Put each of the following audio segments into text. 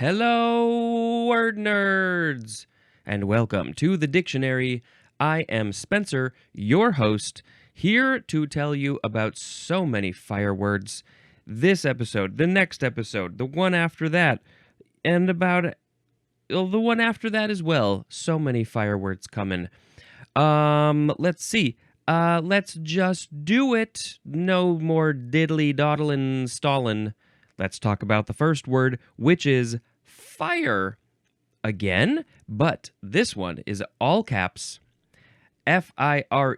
Hello, word nerds, and welcome to the dictionary. I am Spencer, your host, here to tell you about so many fire words. This episode, the next episode, the one after that, and about the one after that as well. So many fire words coming. Let's see. Let's just do it. No more diddly dawdling stallin'. Let's talk about the first word, which is fire. Again, but this one is all caps. FIRE.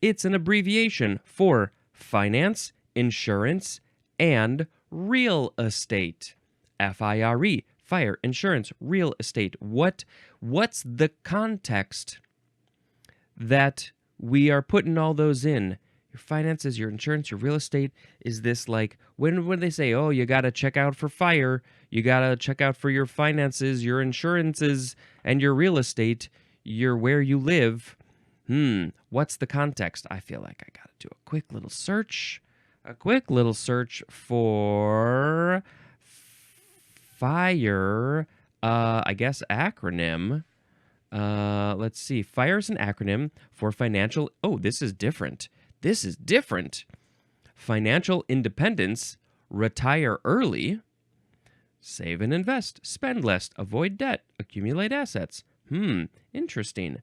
It's an abbreviation for finance, insurance, and real estate. FIRE. Fire, insurance, real estate. What's the context that we are putting all those in? Your finances, your insurance, your real estate. Is this like when they say, oh, you got to check out for fire, you got to check out for your finances, your insurances, and your real estate, your where you live. What's the context? I feel like I got to do a quick little search for fire, I guess acronym. Let's see. FIRE is an acronym for financial. Oh, this is different. Financial independence, retire early, save and invest, spend less, avoid debt, accumulate assets. Interesting.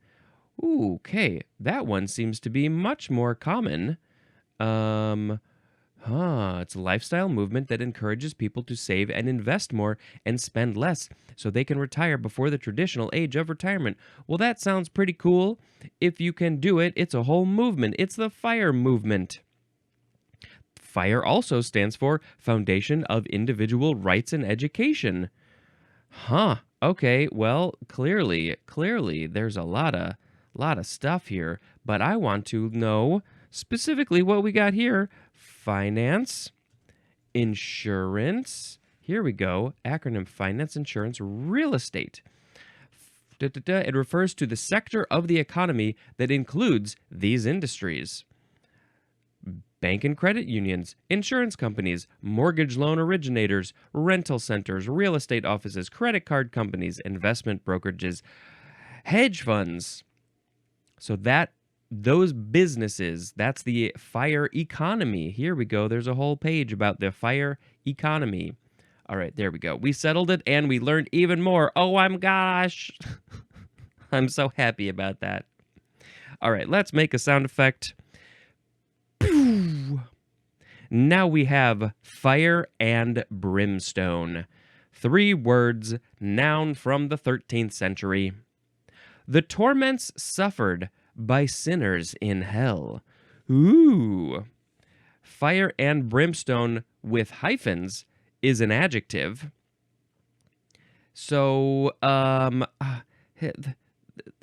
Ooh, okay, that one seems to be much more common. It's a lifestyle movement that encourages people to save and invest more and spend less so they can retire before the traditional age of retirement. Well, that sounds pretty cool. If you can do it, it's a whole movement. It's the FIRE movement. FIRE also stands for Foundation of Individual Rights and Education. Okay, well, clearly, there's a lot of stuff here, but I want to know specifically what we got here. Finance, insurance, here we go, acronym finance, insurance, real estate. It refers to the sector of the economy that includes these industries. Bank and credit unions, insurance companies, mortgage loan originators, rental centers, real estate offices, credit card companies, investment brokerages, hedge funds. So those businesses, that's the FIRE economy. Here we go. There's a whole page about the FIRE economy. All right, there we go. We settled it and we learned even more. Oh, my gosh. I'm so happy about that. All right, let's make a sound effect. Pew! Now we have fire and brimstone. 3 words, noun from the 13th century. The torments suffered by sinners in hell. Ooh. Fire and brimstone with hyphens is an adjective. So,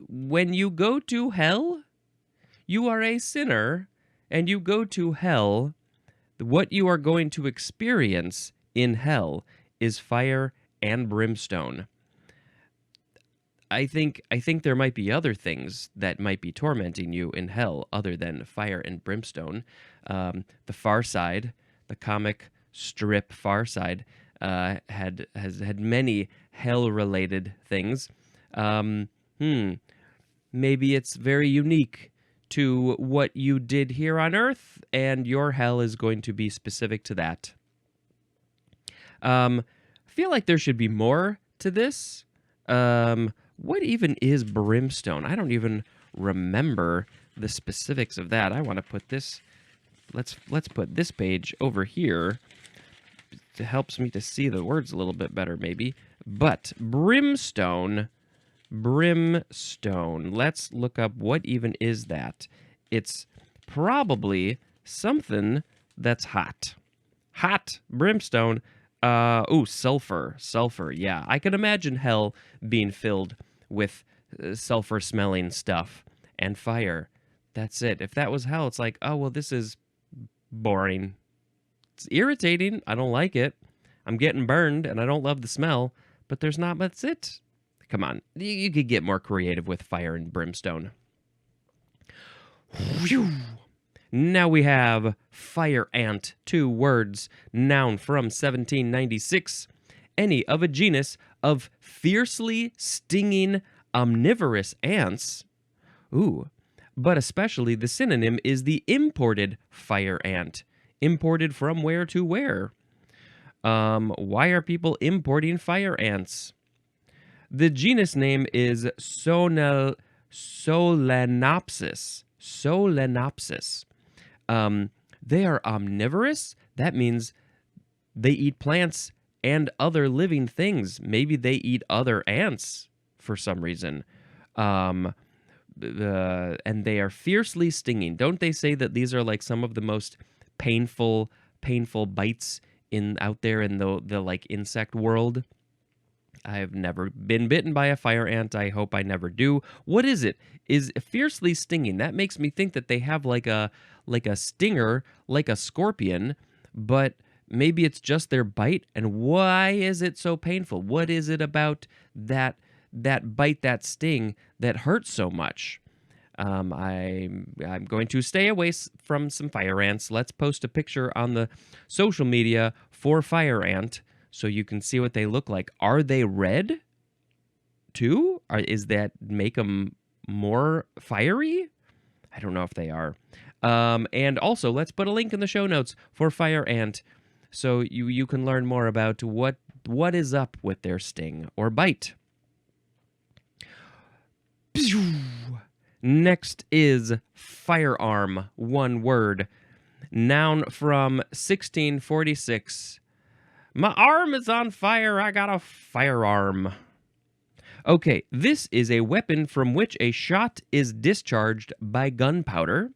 when you go to hell, you are a sinner, and you go to hell, what you are going to experience in hell is fire and brimstone. I think there might be other things that might be tormenting you in hell other than fire and brimstone. The Far Side, the comic strip Far Side, has had many hell-related things. Maybe it's very unique to what you did here on Earth, and your hell is going to be specific to that. I feel like there should be more to this. What even is brimstone? I don't even remember the specifics of that. I want to put this. Let's put this page over here. It helps me to see the words a little bit better, maybe. But brimstone. Let's look up what even is that. It's probably something that's hot. Hot brimstone. Sulfur. Yeah, I can imagine hell being filled with sulfur-smelling stuff and fire. That's it. If that was hell, it's like, oh, well, this is boring. It's irritating. I don't like it. I'm getting burned, and I don't love the smell. But that's it. Come on. You could get more creative with fire and brimstone. Whew. Now we have fire ant, 2 words, noun from 1796, any of a genus of fiercely stinging omnivorous ants. Ooh, but especially the synonym is the imported fire ant. Imported from where to where? Why are people importing fire ants? The genus name is Solenopsis. Solenopsis. They are omnivorous. That means they eat plants and other living things. Maybe they eat other ants for some reason. And they are fiercely stinging. Don't they say that these are like some of the most painful bites out there in the like insect world? I've never been bitten by a fire ant. I hope I never do. What is it? Is fiercely stinging. That makes me think that they have like a stinger, like a scorpion, but maybe it's just their bite. And why is it so painful? What is it about that bite, that sting, that hurts so much? I'm going to stay away from some fire ants. Let's post a picture on the social media for fire ant so you can see what they look like. Are they red too? Is that make them more fiery? I don't know if they are. And also, let's put a link in the show notes for fire ant so you can learn more about what is up with their sting or bite. Next is firearm, one word. Noun from 1646. My arm is on fire, I got a firearm. Okay, this is a weapon from which a shot is discharged by gunpowder,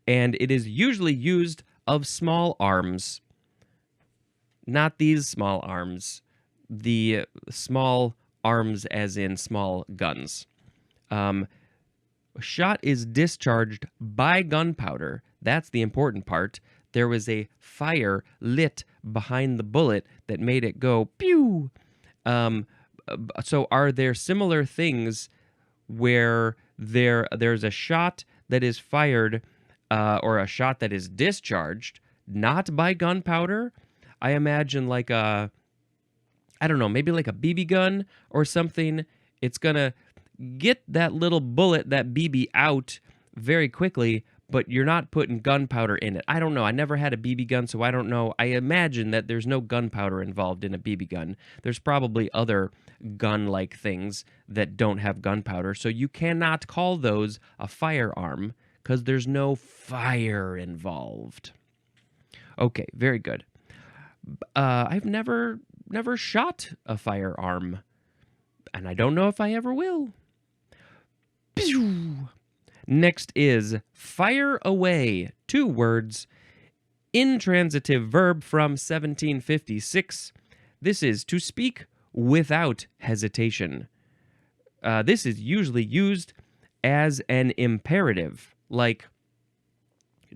and it is usually used of small arms. Not these small arms. The small arms as in small guns. A shot is discharged by gunpowder. That's the important part. There was a fire lit behind the bullet that made it go pew. So are there similar things where there's a shot that is fired or a shot that is discharged not by gunpowder? I imagine like maybe like a BB gun or something. It's going to get that little bullet, that BB out very quickly, but you're not putting gunpowder in it. I don't know. I never had a BB gun, so I don't know. I imagine that there's no gunpowder involved in a BB gun. There's probably other gun-like things that don't have gunpowder, so you cannot call those a firearm because there's no fire involved. Okay, very good. I've never shot a firearm, and I don't know if I ever will. Pew! Next is fire away, two words, intransitive verb from 1756. This is to speak without hesitation. This is usually used as an imperative, like,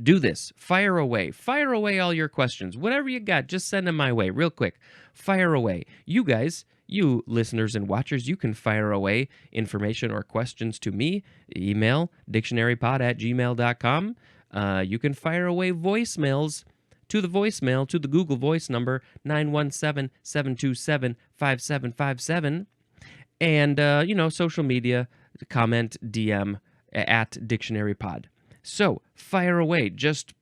do this, fire away all your questions, whatever you got, just send them my way real quick, fire away. You guys, you listeners and watchers, you can fire away information or questions to me. Email dictionarypod@gmail.com. You can fire away voicemails to the Google Voice number 917-727-5757. And, social media, comment, DM at dictionarypod. So, fire away. Just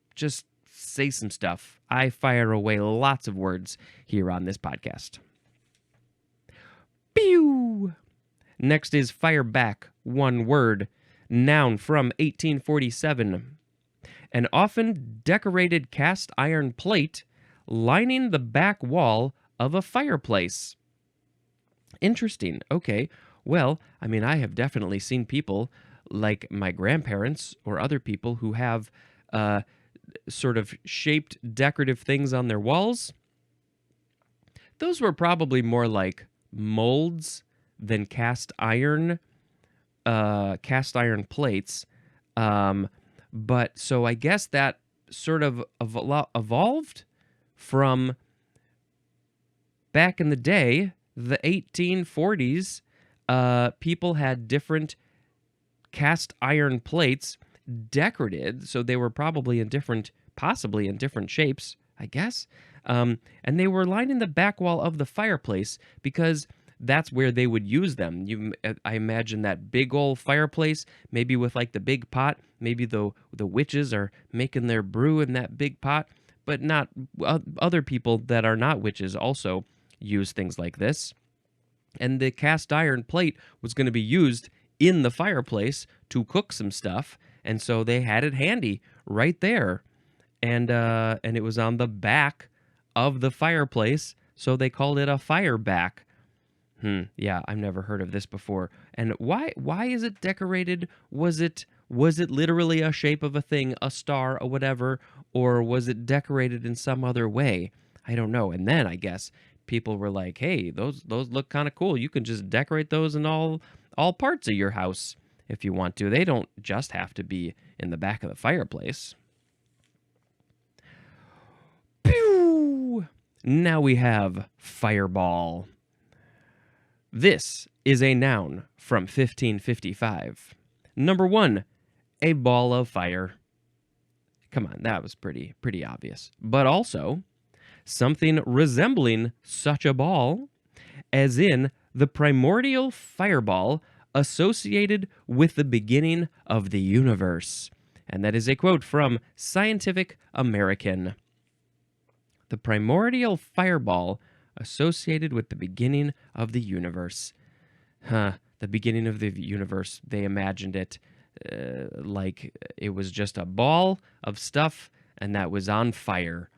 say some stuff. I fire away lots of words here on this podcast. Pew! Next is fire back, one word. Noun from 1847. An often decorated cast iron plate lining the back wall of a fireplace. Interesting. Okay. Well, I mean, I have definitely seen people like my grandparents or other people who have sort of shaped decorative things on their walls. Those were probably more like molds than cast iron plates. But so I guess that sort of evolved from back in the day, the 1840s. People had different cast iron plates decorated, so they were possibly in different shapes, I guess. And they were lining the back wall of the fireplace because that's where they would use them. I imagine that big old fireplace, maybe with like the big pot. Maybe the witches are making their brew in that big pot, but not other people that are not witches also use things like this. And the cast iron plate was going to be used in the fireplace to cook some stuff, and so they had it handy right there, and it was on the back of the fireplace, so they called it a fire back. Yeah, I've never heard of this before. And why is it decorated? Was it literally a shape of a thing, a star, or whatever, or was it decorated in some other way? I don't know. And then I guess people were like, "Hey, those look kind of cool. You can just decorate those in all parts of your house if you want to. They don't just have to be in the back of the fireplace." Pew! Now we have fireball. This is a noun from 1555. Number 1, a ball of fire. Come on, that was pretty obvious. But also, something resembling such a ball, as in the primordial fireball associated with the beginning of the universe. And that is a quote from Scientific American. The primordial fireball associated with the beginning of the universe. The beginning of the universe, they imagined it like it was just a ball of stuff and that was on fire.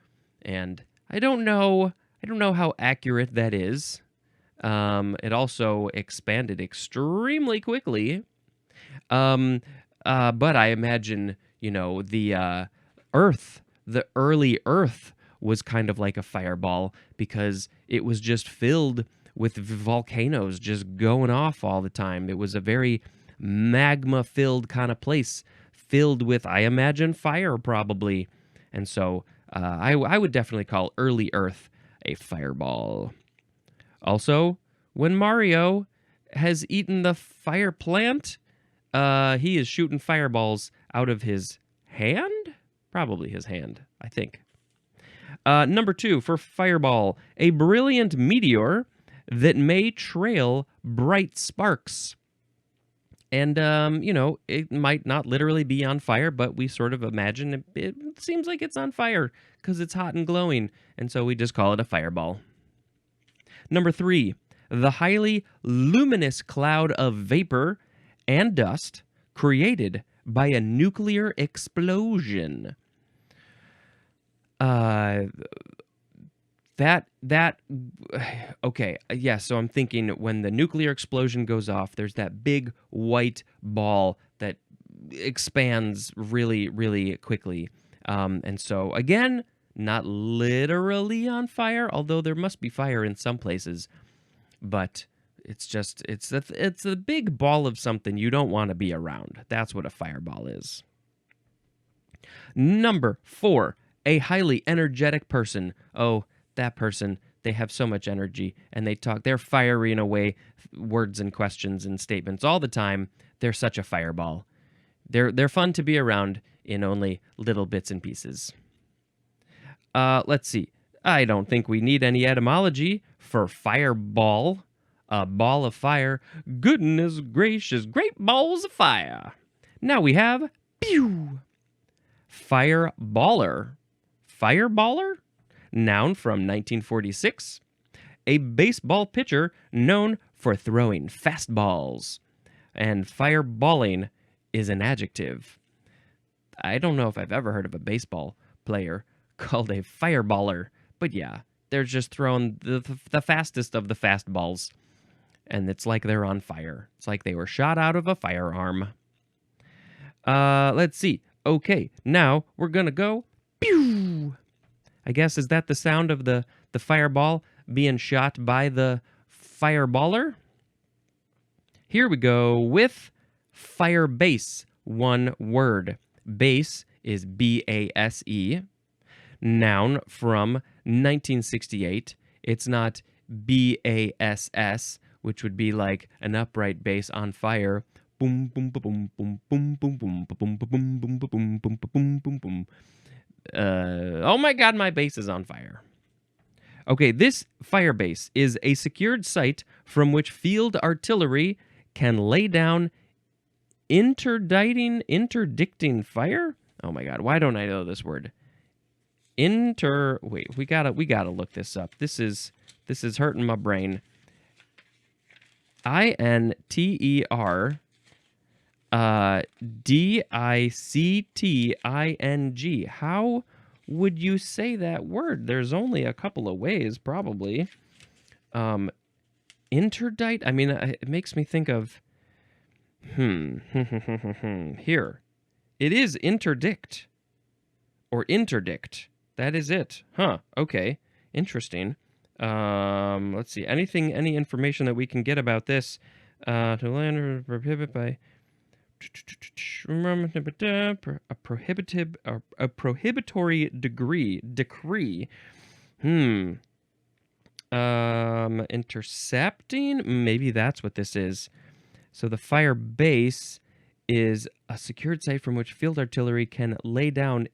And I don't know how accurate that is. It also expanded extremely quickly. But I imagine, the Earth, the early Earth was kind of like a fireball because it was just filled with volcanoes just going off all the time. It was a very magma-filled kind of place, filled with, I imagine, fire probably. And so I would definitely call early Earth a fireball. Also, when Mario has eaten the fire plant, he is shooting fireballs out of his hand? Probably his hand, I think. Number 2, for fireball, a brilliant meteor that may trail bright sparks. And, it might not literally be on fire, but we sort of imagine it seems like it's on fire because it's hot and glowing, and so we just call it a fireball. Number 3, the highly luminous cloud of vapor and dust created by a nuclear explosion. Okay, yeah, so I'm thinking when the nuclear explosion goes off, there's that big white ball that expands really, really quickly. And so, again, not literally on fire, although there must be fire in some places, but it's a big ball of something you don't want to be around. That's what a fireball is. Number 4, a highly energetic person. Oh, that person, they have so much energy and they're firing away words and questions and statements all the time. They're such a fireball. They're fun to be around in only little bits and pieces. Let's see. I don't think we need any etymology for fireball. A ball of fire. Goodness gracious, great balls of fire. Now we have pew. Fireballer. Fireballer? Noun from 1946. A baseball pitcher known for throwing fastballs. And fireballing is an adjective. I don't know if I've ever heard of a baseball player called a fireballer, but yeah, they're just throwing the fastest of the fastballs. And it's like they're on fire. It's like they were shot out of a firearm. Let's see. Okay, now we're gonna go pew. I guess, is that the sound of the fireball being shot by the fireballer? Here we go with fire base, one word. Base is B-A-S-E. Noun from 1968. It's not B-A-S-S, which would be like an upright base on fire. Boom, boom, boom, boom, boom, boom, boom, boom, boom, boom, boom, boom, boom, boom, boom, boom. Oh my God, my base is on fire. Okay, this fire base is a secured site from which field artillery can lay down interdicting fire? Oh my god, why don't I know this word? Wait, we gotta look this up. This is hurting my brain. INTER DICTING. How would you say that word? There's only a couple of ways, probably. Interdict? I mean, it makes me think of here. It is interdict or interdict. That is it. Huh. Okay. Interesting. Let's see. Any information that we can get about this? To land or prohibit by a prohibitory decree. Intercepting? Maybe that's what this is. So the fire base is a secured site from which field artillery can lay down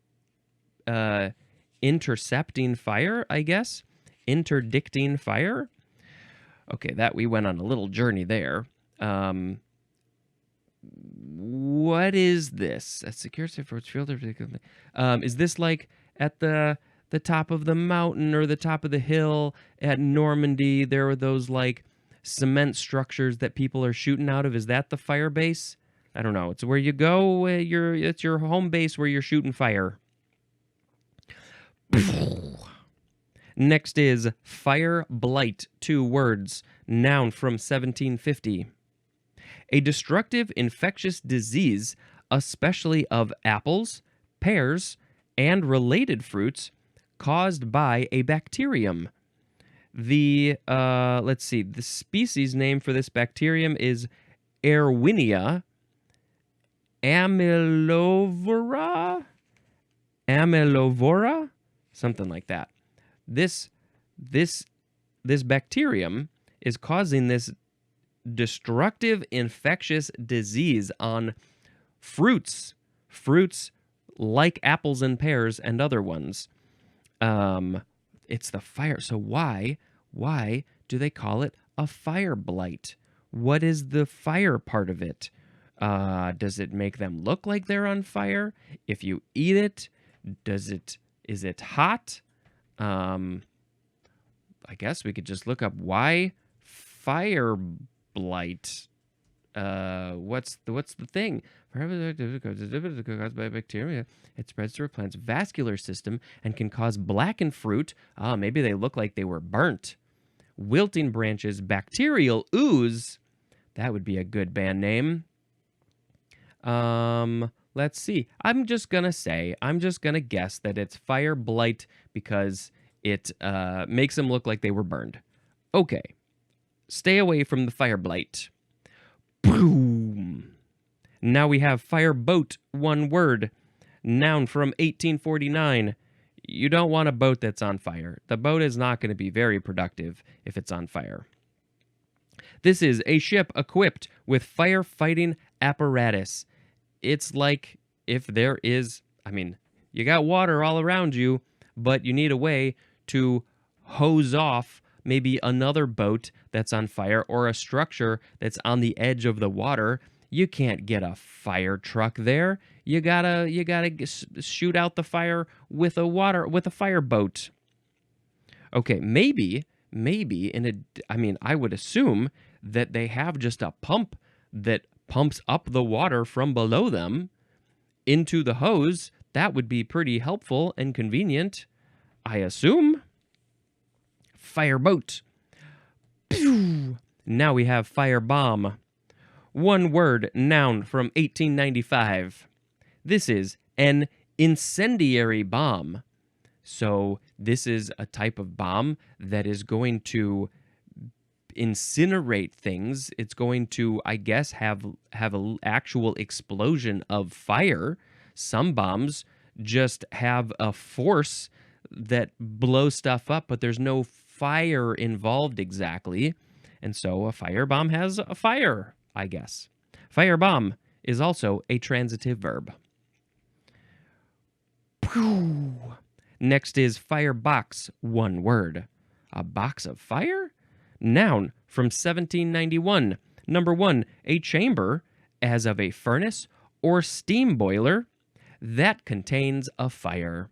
intercepting fire, I guess. Interdicting fire. Okay, that we went on a little journey there. What is this? A secure site for which field artillery. Is this like at the top of the mountain or the top of the hill at Normandy? There were those like cement structures that people are shooting out of. Is that the fire base? I don't know. It's where you go. It's your home base where you're shooting fire. Next is fire blight. 2 words. Noun from 1750. A destructive infectious disease, especially of apples, pears, and related fruits, caused by a bacterium. The let's see, the species name for this bacterium is Erwinia amylovora, something like that. This bacterium is causing this destructive infectious disease on fruits like apples and pears and other ones. It's the fire. So why do they call it a fire blight? What is the fire part of it? Does it make them look like they're on fire? If you eat it, is it hot? I guess we could just look up why fire blight. What's the thing? Caused by bacteria. It spreads through a plant's vascular system and can cause blackened fruit. Maybe they look like they were burnt. Wilting branches, bacterial ooze. That would be a good band name. Let's see. I'm just gonna guess that it's fire blight because it makes them look like they were burned. Okay. Stay away from the fire blight. Boom. Now we have fire boat, 1 word. Noun from 1849. You don't want a boat that's on fire. The boat is not going to be very productive if it's on fire. This is a ship equipped with firefighting apparatus. It's like if there is, you got water all around you, but you need a way to hose off maybe another boat that's on fire or a structure that's on the edge of the water. You can't get a fire truck there. You gotta shoot out the fire with a fireboat. Okay, maybe I would assume that they have just a pump that pumps up the water from below them into the hose. That would be pretty helpful and convenient, I assume. Fireboat. Pew! Now we have firebomb. 1 word, noun from 1895. This is an incendiary bomb. So this is a type of bomb that is going to incinerate things. It's going to, I guess, have an actual explosion of fire. Some bombs just have a force that blows stuff up, but there's no fire involved exactly. And so a firebomb has a fire, I guess. Firebomb is also a transitive verb. Next is firebox, 1 word. A box of fire? Noun from 1791. Number 1, a chamber, as of a furnace or steam boiler, that contains a fire.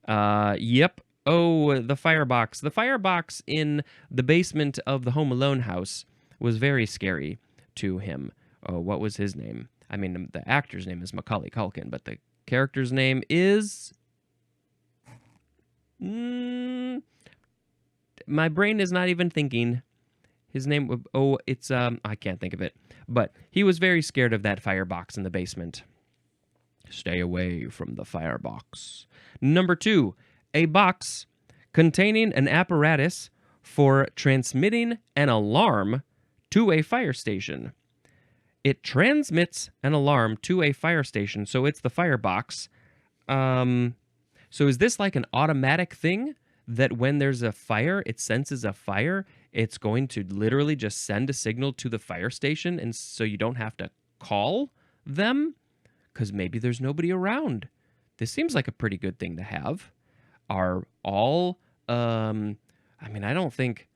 Yep. Oh, the firebox. The firebox in the basement of the Home Alone house was very scary to him. Oh, what was his name? I mean, the actor's name is Macaulay Culkin, but the character's name is... my brain is not even thinking. His name... Oh, it's... I can't think of it. But he was very scared of that firebox in the basement. Stay away from the firebox. Number 2, a box containing an apparatus for transmitting an alarm to a fire station. It transmits an alarm to a fire station, so it's the firebox. So is this like an automatic thing that when there's a fire, it senses a fire, it's going to literally just send a signal to the fire station, and so you don't have to call them? Because maybe there's nobody around. This seems like a pretty good thing to have. Are all, I mean, I don't think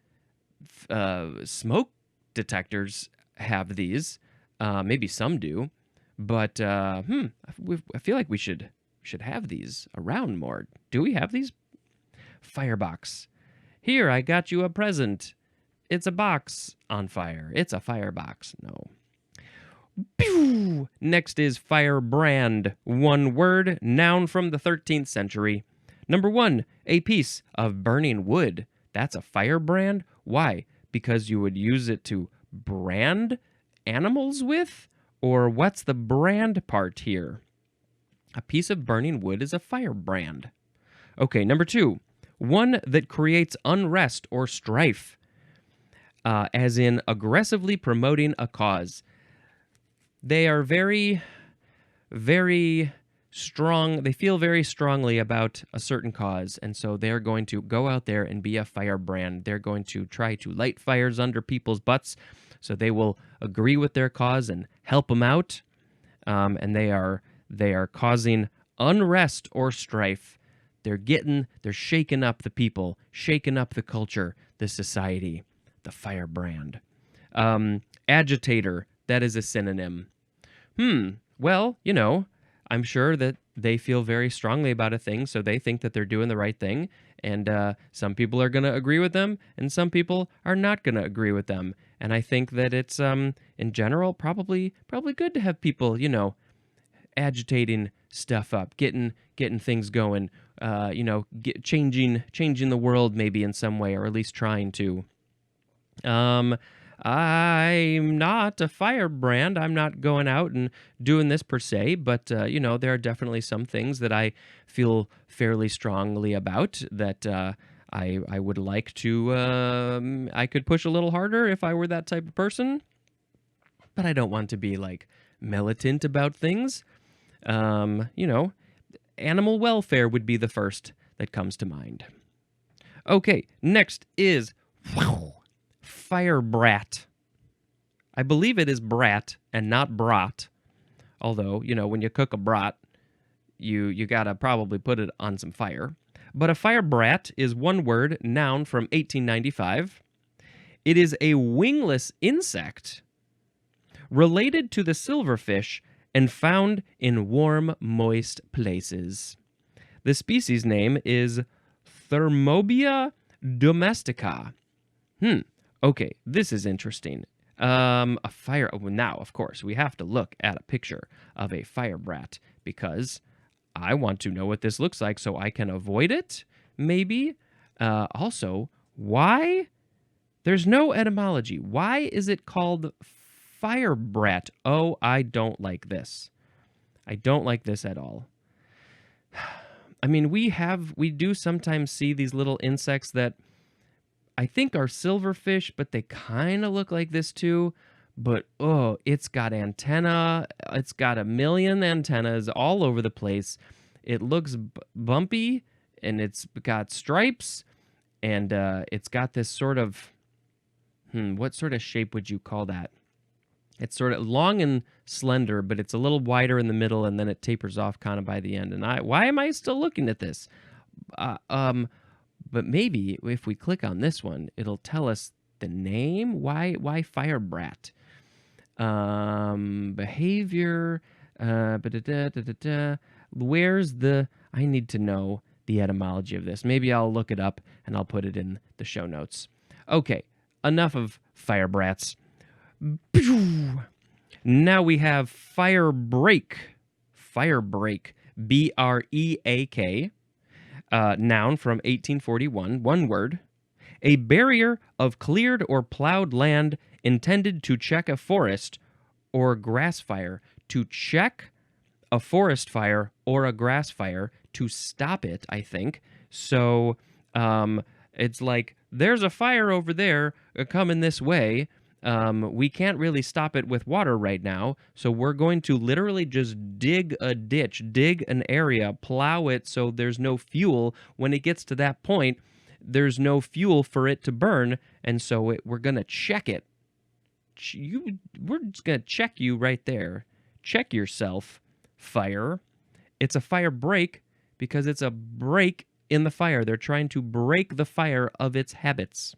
smoke detectors have these. Maybe some do. But, I feel like we should have these around more. Do we have these? Firebox. Here, I got you a present. It's a box on fire. It's a firebox. No. Pew! Next is firebrand. One word, noun from the 13th century. Number 1, a piece of burning wood. That's a firebrand. Why? Because you would use it to brand animals with? Or what's the brand part here? A piece of burning wood is a firebrand. Okay, number 2, one that creates unrest or strife, as in aggressively promoting a cause. They are very, very strong. They feel very strongly about a certain cause, and so they're going to go out there and be a firebrand. They're going to try to light fires under people's butts, so they will agree with their cause and help them out. And they are causing unrest or strife. They're shaking up the people, shaking up the culture, the society. The firebrand. Agitator. That is a synonym. Well, I'm sure that they feel very strongly about a thing, so they think that they're doing the right thing, and some people are going to agree with them, and some people are not going to agree with them. And I think that it's, in general, probably good to have people, agitating stuff up, getting things going, changing the world maybe in some way, or at least trying to. I'm not a firebrand. I'm not going out and doing this per se, but, there are definitely some things that I feel fairly strongly about that I would like to, I could push a little harder if I were that type of person, but I don't want to be, militant about things. Animal welfare would be the first that comes to mind. Okay, next is... Fire brat. I believe it is brat and not brat. Although, when you cook a brat, you gotta probably put it on some fire. But a fire brat is one word, noun from 1895. It is a wingless insect related to the silverfish and found in warm, moist places. The species name is Thermobia domestica. Okay, this is interesting. Now, of course, we have to look at a picture of a fire brat because I want to know what this looks like so I can avoid it, maybe. Also, why? There's no etymology. Why is it called fire brat? Oh, I don't like this. I don't like this at all. I mean, we do sometimes see these little insects that I think are silverfish, but they kind of look like this too. But, it's got antenna. It's got a million antennas all over the place. It looks bumpy, and it's got stripes, and it's got this sort of, what sort of shape would you call that? It's sort of long and slender, but it's a little wider in the middle, and then it tapers off kind of by the end. And why am I still looking at this? But maybe if we click on this one, it'll tell us the name. Why fire brat? Behavior. Where's the? I need to know the etymology of this. Maybe I'll look it up and I'll put it in the show notes. Okay, enough of fire brats. Now we have fire break. Fire break. BREAK. Noun from 1841. One word. A barrier of cleared or plowed land intended to check a forest or grass fire. To check a forest fire or a grass fire. To stop it, I think. So it's like, there's a fire over there coming this way. We can't really stop it with water right now, so we're going to literally just dig a ditch, dig an area, plow it so there's no fuel. When it gets to that point, there's no fuel for it to burn, and so we're going to check it. We're just going to check you right there. Check yourself, fire. It's a fire break because it's a break in the fire. They're trying to break the fire of its habits.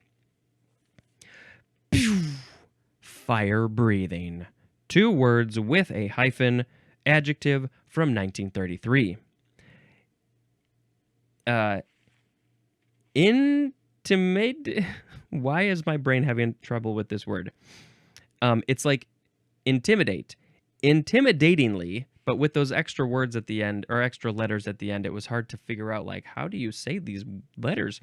Fire breathing. 2 words with a hyphen. Adjective from 1933. Intimate. Why is my brain having trouble with this word? It's like intimidate. Intimidatingly, but with those extra words at the end, or extra letters at the end, it was hard to figure out, like, how do you say these letters?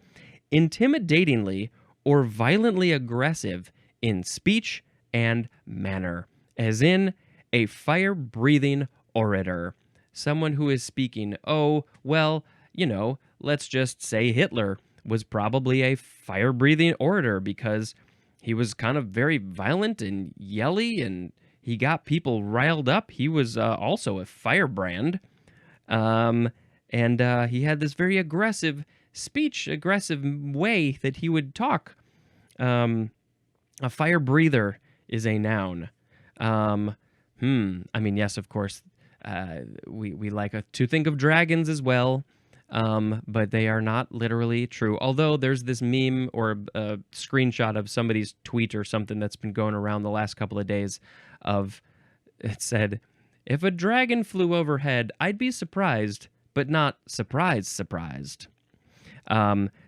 Intimidatingly or violently aggressive in speech and manner, as in a fire-breathing orator. Someone who is speaking, oh, well, let's just say Hitler was probably a fire-breathing orator because he was kind of very violent and yelly, and he got people riled up. He was also a firebrand, and he had this very aggressive speech, aggressive way that he would talk. A fire breather is a noun. I mean, yes, of course, we like to think of dragons as well, but they are not literally true. Although there's this meme or a screenshot of somebody's tweet or something that's been going around the last couple of days it said, if a dragon flew overhead, I'd be surprised, but not surprised.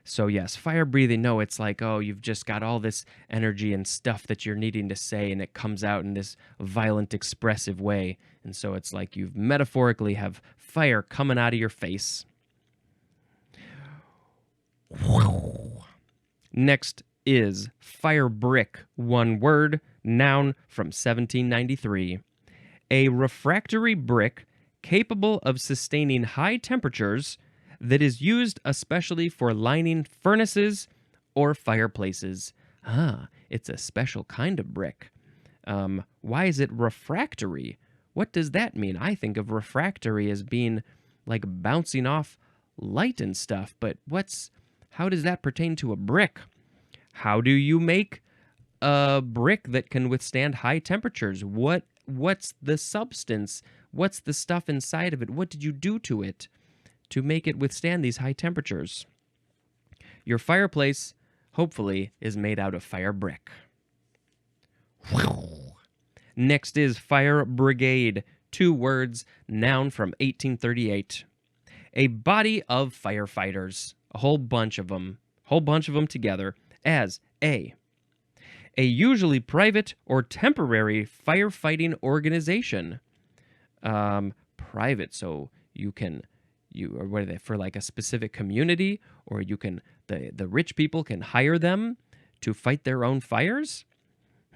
So yes, fire breathing, no, it's like, oh, you've just got all this energy and stuff that you're needing to say, and it comes out in this violent, expressive way. And so it's like you metaphorically have fire coming out of your face. Next is fire brick, one word, noun from 1793. A refractory brick capable of sustaining high temperatures that is used especially for lining furnaces or fireplaces. It's a special kind of brick. Why is it refractory? What does that mean? I think of refractory as being like bouncing off light and stuff, but how does that pertain to a brick? How do you make a brick that can withstand high temperatures? What's the substance? What's the stuff inside of it? What did you do to it to make it withstand these high temperatures? Your fireplace, hopefully, is made out of fire brick. Next is fire brigade, 2 words, noun from 1838. A body of firefighters, a whole bunch of them together, as a usually private or temporary firefighting organization. Private, so or what are they, for like a specific community, or the rich people can hire them to fight their own fires?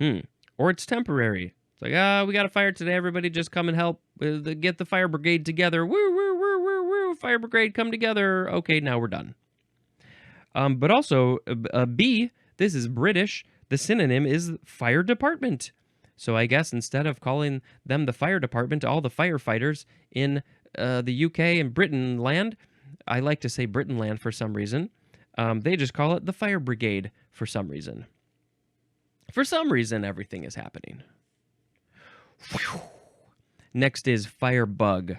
Or it's temporary. It's like, we got a fire today, everybody just come and help get the fire brigade together. Woo, woo, woo, woo, woo, fire brigade, come together. Okay, now we're done. But also, B, this is British. The synonym is fire department. So I guess instead of calling them the fire department, all the firefighters in the UK and Britain land, I like to say Britain land for some reason, they just call it the fire brigade for some reason. For some reason, everything is happening. Next is firebug.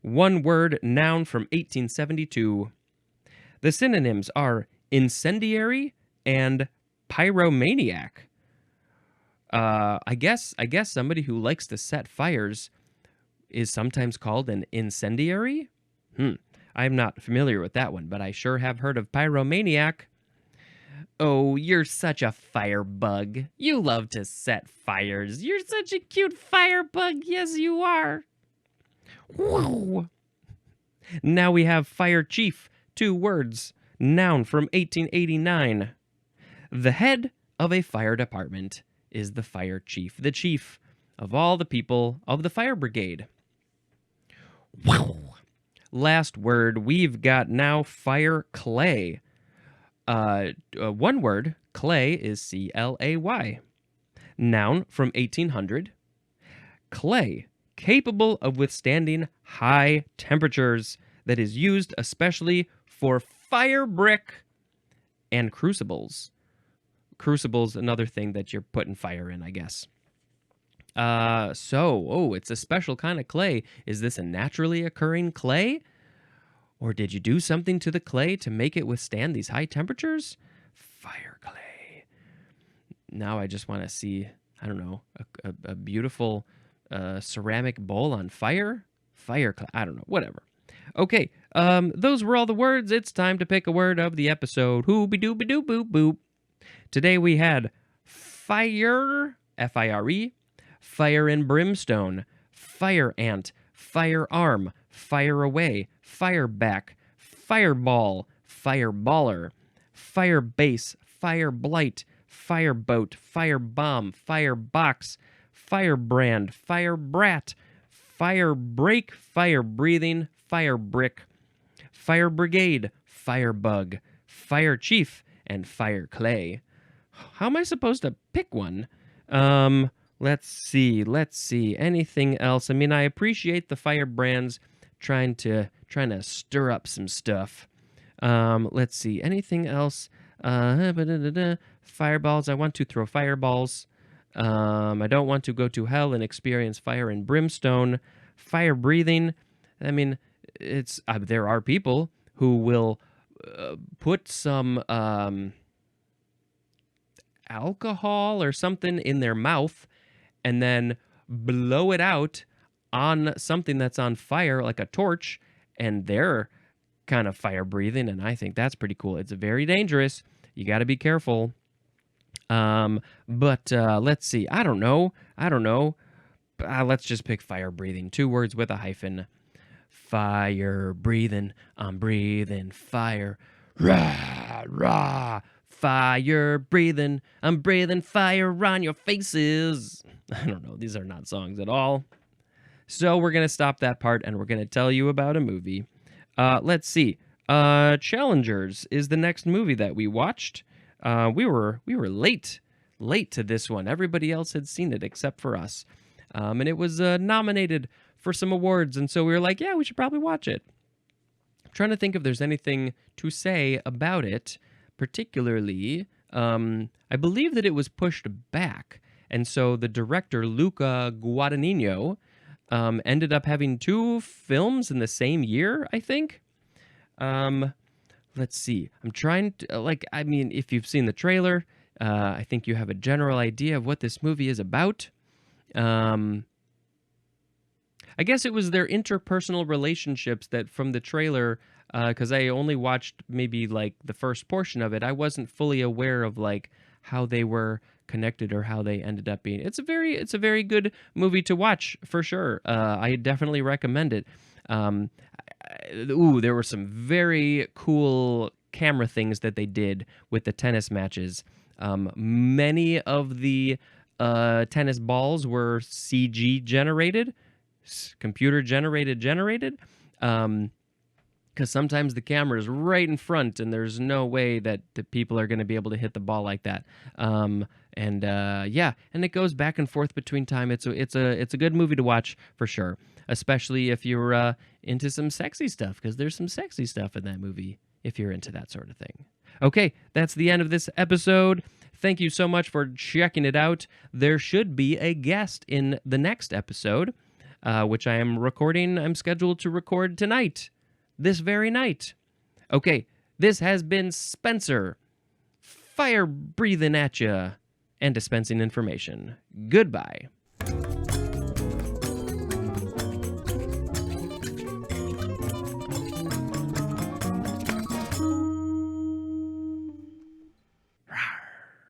1 word, noun from 1872. The synonyms are incendiary and pyromaniac. I guess somebody who likes to set fires is sometimes called an incendiary. I'm not familiar with that one, but I sure have heard of pyromaniac. Oh, you're such a firebug. You love to set fires. You're such a cute firebug. Yes, you are. Whoa. Now we have fire chief. 2 words. Noun from 1889. The head of a fire department is the fire chief. The chief of all the people of the fire brigade. Wow. Last word, we've got now fireclay. 1 word, clay is C-L-A-Y. Noun from 1800. Clay, capable of withstanding high temperatures, that is used especially for fire brick and crucibles. Crucibles, another thing that you're putting fire in, I guess. It's a special kind of clay. Is this a naturally occurring clay? Or did you do something to the clay to make it withstand these high temperatures? Fire clay. Now I just want to see, I don't know, a beautiful ceramic bowl on fire? Fire clay. I don't know, whatever. Okay, those were all the words. It's time to pick a word of the episode. Hoobie-doobie-doo-boop-boop. Today we had fire, F-I-R-E, fire and brimstone, fire ant, firearm, fire away, fire back, fireball, fireballer, fire base, fire blight, fire boat, fire bomb, fire box, firebrand, fire brat, fire break, fire breathing, fire brick, fire brigade, firebug, fire chief, and fire clay. How am I supposed to pick one? Let's see. Anything else? I mean, I appreciate the firebrands trying to stir up some stuff. Let's see. Anything else? Fireballs. I want to throw fireballs. I don't want to go to hell and experience fire and brimstone. Fire breathing. I mean, it's there are people who will put some alcohol or something in their mouth and then blow it out on something that's on fire, like a torch, and they're kind of fire breathing, and I think that's pretty cool. It's very dangerous. You got to be careful. But let's see. I don't know. Let's just pick fire breathing. 2 words with a hyphen. Fire breathing. I'm breathing fire. Rah, rah. Fire breathing. I'm breathing fire on your faces. I don't know. These are not songs at all. So we're going to stop that part and we're going to tell you about a movie. Let's see. Challengers is the next movie that we watched. We were late to this one. Everybody else had seen it except for us. And it was nominated for some awards. And so we were like, yeah, we should probably watch it. I'm trying to think if there's anything to say about it. Particularly, I believe that it was pushed back. And so the director, Luca Guadagnino, ended up having 2 films in the same year, I think. Let's see. I'm trying to, if you've seen the trailer, I think you have a general idea of what this movie is about. I guess it was their interpersonal relationships that from the trailer, because I only watched maybe like the first portion of it, I wasn't fully aware of like how they were connected or how they ended up being. It's a very good movie to watch for sure. I definitely recommend it. There were some very cool camera things that they did with the tennis matches. Many of the tennis balls were CG generated, computer generated. Because sometimes the camera is right in front and there's no way that the people are going to be able to hit the ball like that. And it goes back and forth between time. It's a good movie to watch for sure, especially if you're into some sexy stuff, because there's some sexy stuff in that movie if you're into that sort of thing. Okay, that's the end of this episode. Thank you so much for checking it out. There should be a guest in the next episode, which I'm scheduled to record tonight. This very night. Okay, This has been Spencer, fire breathing at ya and dispensing information. Goodbye.